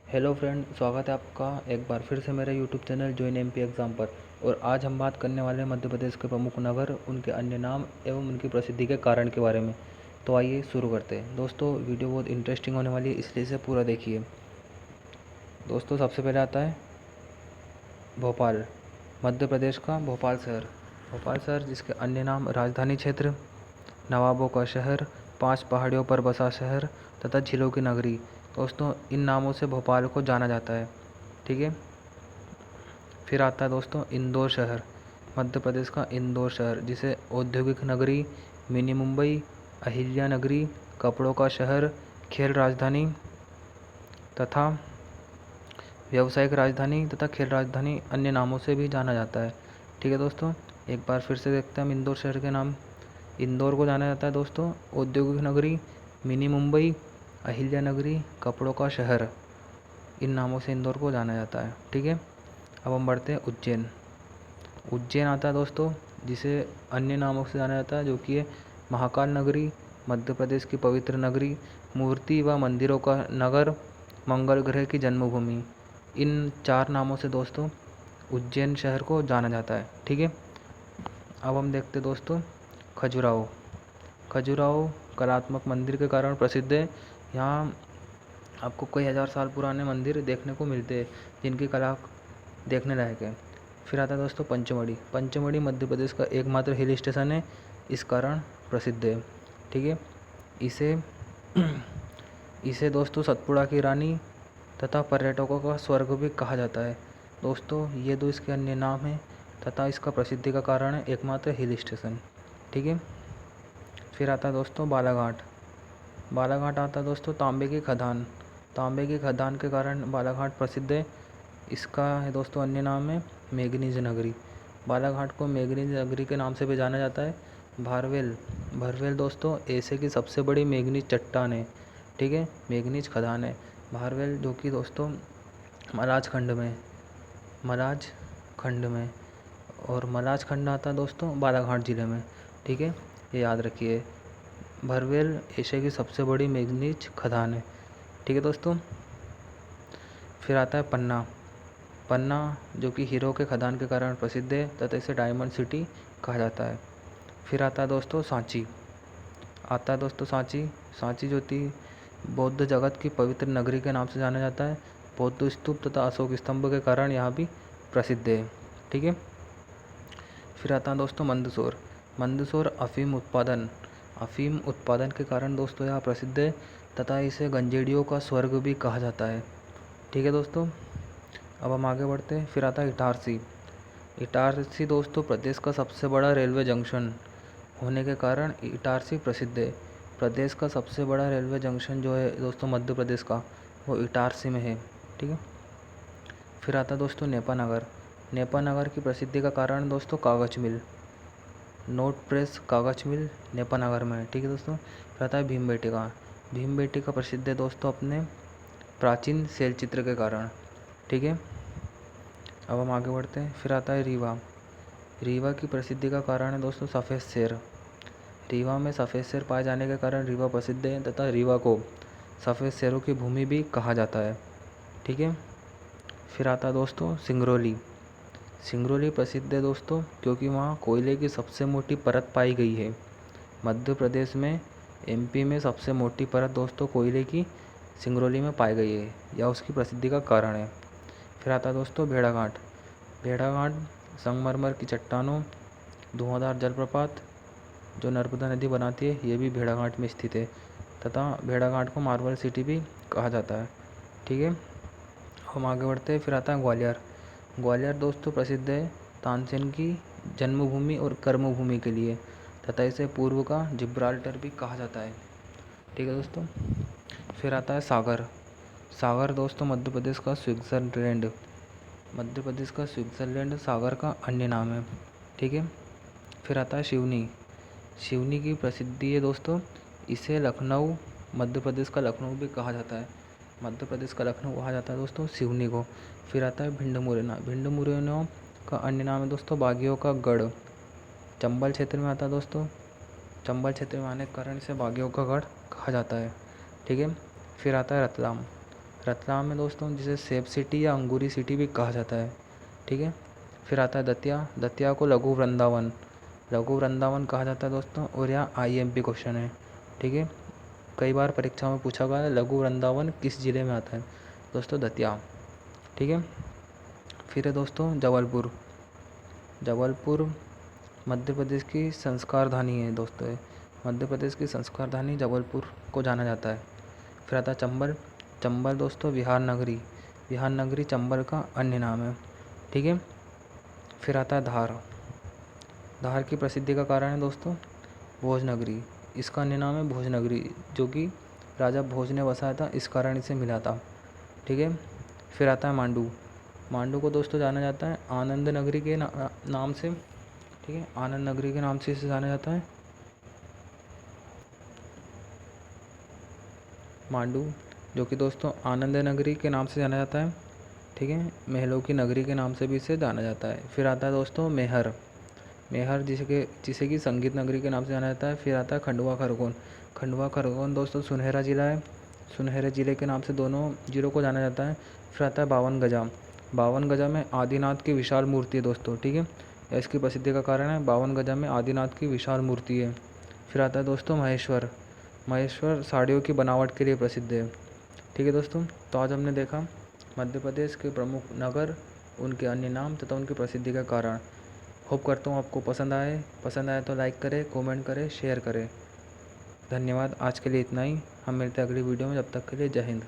Hello friend, स्वागत है आपका एक बार फिर से मेरे YouTube channel join MP exam पर। और आज हम बात करने वाले हैं मध्य प्रदेश के प्रमुख नगर, उनके अन्य नाम एवं उनकी प्रसिद्धि के कारण के बारे में। तो आइए शुरू करते हैं। दोस्तों, वीडियो बहुत इंटरेस्टिंग होने वाली है, इसलिए इसे पूरा देखिए। दोस्तों, सबसे पहले आता है भोपाल। मध्य प्रदेश का भोपाल शहर। भोपाल शहर जिसके अन्य नाम राजधानी क्षेत्र, नवाबों का शहर, 5 पहाड़ियों पर बसा शहर तथा झीलों की नगरी। दोस्तों, इन नामों से भोपाल को जाना जाता है। ठीक है। फिर आता है दोस्तों इंदौर शहर। मध्य प्रदेश का इंदौर शहर जिसे औद्योगिक नगरी, मिनी मुंबई, अहिल्या नगरी, कपड़ों का शहर, खेल राजधानी तथा व्यावसायिक राजधानी तथा खेल राजधानी अन्य नामों से भी जाना जाता है। ठीक है दोस्तों, एक बार फिर से देखते हैं हम इंदौर शहर के नाम। इंदौर को जाना जाता है दोस्तों औद्योगिक नगरी, मिनी मुंबई, अहिल्या नगरी, कपड़ों का शहर। इन नामों से इंदौर को जाना जाता है। ठीक है। अब हम बढ़ते हैं उज्जैन। उज्जैन आता है दोस्तों जिसे अन्य नामों से जाना जाता है, जो कि है महाकाल नगरी, मध्य प्रदेश की पवित्र नगरी, मूर्ति व मंदिरों का नगर, मंगल ग्रह की जन्मभूमि। इन 4 नामों से दोस्तों उज्जैन शहर को जाना जाता है। ठीक है। अब हम देखते हैं दोस्तों खजुराहो। खजुराहो कलात्मक मंदिर के कारण प्रसिद्ध है। यहाँ आपको कई हज़ार साल पुराने मंदिर देखने को मिलते हैं जिनकी कला देखने लायक है। फिर आता है दोस्तों पंचमढ़ी। पंचमढ़ी मध्य प्रदेश का एकमात्र हिल स्टेशन है, इस कारण प्रसिद्ध है। ठीक है। इसे इसे दोस्तों सतपुड़ा की रानी तथा पर्यटकों का स्वर्ग भी कहा जाता है। दोस्तों, ये दो इसके अन्य नाम हैं तथा इसका प्रसिद्धि का कारण है एकमात्र हिल स्टेशन। ठीक है। फिर आता है दोस्तों बालाघाट। बालाघाट आता है दोस्तों तांबे की खदान। तांबे की खदान के कारण बालाघाट प्रसिद्ध है। इसका है दोस्तों अन्य नाम है मैंगनीज नगरी। बालाघाट को मैंगनीज नगरी के नाम से भी जाना जाता है। भारवेल। भारवेल दोस्तों एशिया की सबसे बड़ी मैंगनीज चट्टान है। ठीक है, मैंगनीज खदान है भारवेल, जो कि दोस्तों मलाज खंड में मलाज खंड में और मलाज खंड आता है दोस्तों बालाघाट ज़िले में। ठीक है, ये याद रखिए। भरवेल एशिया की सबसे बड़ी मैंगनीज खदान है। ठीक है दोस्तों। फिर आता है पन्ना। पन्ना जो कि हीरो के खदान के कारण प्रसिद्ध है तथा इसे डायमंड सिटी कहा जाता है। फिर आता है दोस्तों सांची। आता है दोस्तों सांची। सांची जो थी बौद्ध जगत की पवित्र नगरी के नाम से जाना जाता है। बौद्ध स्तूप तथा अशोक स्तंभ के कारण यहाँ भी प्रसिद्ध है। ठीक है। फिर आता है दोस्तों मंदसौर। मंदसौर अफीम उत्पादन के कारण दोस्तों यहाँ प्रसिद्ध है तथा इसे गंजेड़ियों का स्वर्ग भी कहा जाता है। ठीक है दोस्तों। अब हम आगे बढ़ते हैं। फिर आता है इटारसी। इटारसी दोस्तों प्रदेश का सबसे बड़ा रेलवे जंक्शन होने के कारण इटारसी प्रसिद्ध है। प्रदेश का सबसे बड़ा रेलवे जंक्शन जो है दोस्तों मध्य प्रदेश का, वो इटारसी में है। ठीक है। फिर आता है दोस्तों नेपानगर। नेपानगर की प्रसिद्धि का कारण दोस्तों कागज मिल, नोट प्रेस कागज मिल नेपानगर में है। ठीक है दोस्तों। फिर आता है भीमबेटका। भीमबेटका प्रसिद्ध है दोस्तों अपने प्राचीन शैल चित्र के कारण। ठीक है। अब हम आगे बढ़ते हैं। फिर आता है रीवा। रीवा की प्रसिद्धि का कारण है दोस्तों सफ़ेद शेर। रीवा में सफ़ेद शेर पाए जाने के कारण रीवा प्रसिद्ध है तथा रीवा को सफ़ेद शेरों की भूमि भी कहा जाता है। ठीक है। फिर आता है दोस्तों सिंगरौली। सिंगरौली प्रसिद्ध है दोस्तों क्योंकि वहाँ कोयले की सबसे मोटी परत पाई गई है। मध्य प्रदेश में एमपी में सबसे मोटी परत दोस्तों कोयले की सिंगरौली में पाई गई है, यह उसकी प्रसिद्धि का कारण है। फिर आता है दोस्तों भेड़ाघाट। भेड़ाघाट संगमरमर की चट्टानों, धुआंधार जलप्रपात जो नर्मदा नदी बनाती है, ये भी भेड़ाघाट में स्थित है तथा भेड़ाघाट को मार्बल सिटी भी कहा जाता है। ठीक है। हम आगे बढ़ते हैं। फिर आता है ग्वालियर। ग्वालियर दोस्तों प्रसिद्ध है तानसेन की जन्मभूमि और कर्मभूमि के लिए तथा इसे पूर्व का जिब्राल्टर भी कहा जाता है। ठीक है दोस्तों। फिर आता है सागर। सागर दोस्तों मध्य प्रदेश का स्विट्ज़रलैंड, मध्य प्रदेश का स्विट्ज़रलैंड सागर का अन्य नाम है। ठीक है। फिर आता है सिवनी। सिवनी की प्रसिद्धि है दोस्तों, इसे लखनऊ, मध्य प्रदेश का लखनऊ भी कहा जाता है। मध्य प्रदेश का लखनऊ कहा जाता है दोस्तों सिवनी को। फिर आता है भिंड मुरैना। भिंड मुरैना का अन्य नाम है दोस्तों बागियों का गढ़। चंबल क्षेत्र में आता है दोस्तों। चंबल क्षेत्र में आने के कारण इसे बागियों का गढ़ कहा जाता है। ठीक है। फिर आता है रतलाम। रतलाम है दोस्तों, जिसे सेब सिटी या अंगूरी सिटी भी कहा जाता है। ठीक है। फिर आता है दतिया। दतिया को लघु वृंदावन, लघु वृंदावन कहा जाता है दोस्तों, और यहाँ IMP क्वेश्चन है। ठीक है। कई बार परीक्षा में पूछा गया है लघु वृंदावन किस जिले में आता है दोस्तों, दतिया। ठीक है। फिर है दोस्तों जबलपुर। जबलपुर मध्य प्रदेश की संस्कार धानी है दोस्तों, मध्य प्रदेश की संस्कार धानी जबलपुर को जाना जाता है। फिर आता है चंबल। चंबल दोस्तों विहार नगरी, विहार नगरी चंबल का अन्य नाम है। ठीक है। फिर आता है धार। धार की प्रसिद्धि का कारण है दोस्तों भोजनगरी, इसका अन्य नाम है भोजनगरी, जो कि राजा भोज ने बसाया था, इस कारण इसे मिला था। ठीक है। फिर आता है मांडू। मांडू को दोस्तों जाना जाता है आनंद नगरी के नाम से। ठीक है। आनंद नगरी के नाम से इसे जाना जाता है मांडू, जो कि दोस्तों आनंद नगरी के नाम से जाना जाता है। ठीक है। महलों की नगरी के नाम से भी इसे जाना जाता है। फिर आता है दोस्तों मैहर। मैहर जिसे कि संगीत नगरी के नाम से जाना जाता है। फिर आता है खंडवा खरगोन। खंडवा खरगोन दोस्तों सुनहरा जिला है, सुनहरे जिले के नाम से दोनों जिलों को जाना जाता है। फिर आता है बावन गजा। बावन गजा में आदिनाथ की विशाल मूर्ति है दोस्तों। ठीक है। इसकी प्रसिद्धि का कारण है बावन गजा में आदिनाथ की विशाल मूर्ति है। फिर आता है दोस्तों महेश्वर। महेश्वर साड़ियों की बनावट के लिए प्रसिद्ध है। ठीक है दोस्तों, तो आज हमने देखा मध्य प्रदेश के प्रमुख नगर, उनके अन्य नाम तथा उनकी प्रसिद्धि का कारण। होप करता हूँ आपको पसंद आए तो लाइक करें, कमेंट करें, शेयर करें। धन्यवाद। आज के लिए इतना ही। हम मिलते हैं अगली वीडियो में। जब तक के लिए जय हिंद।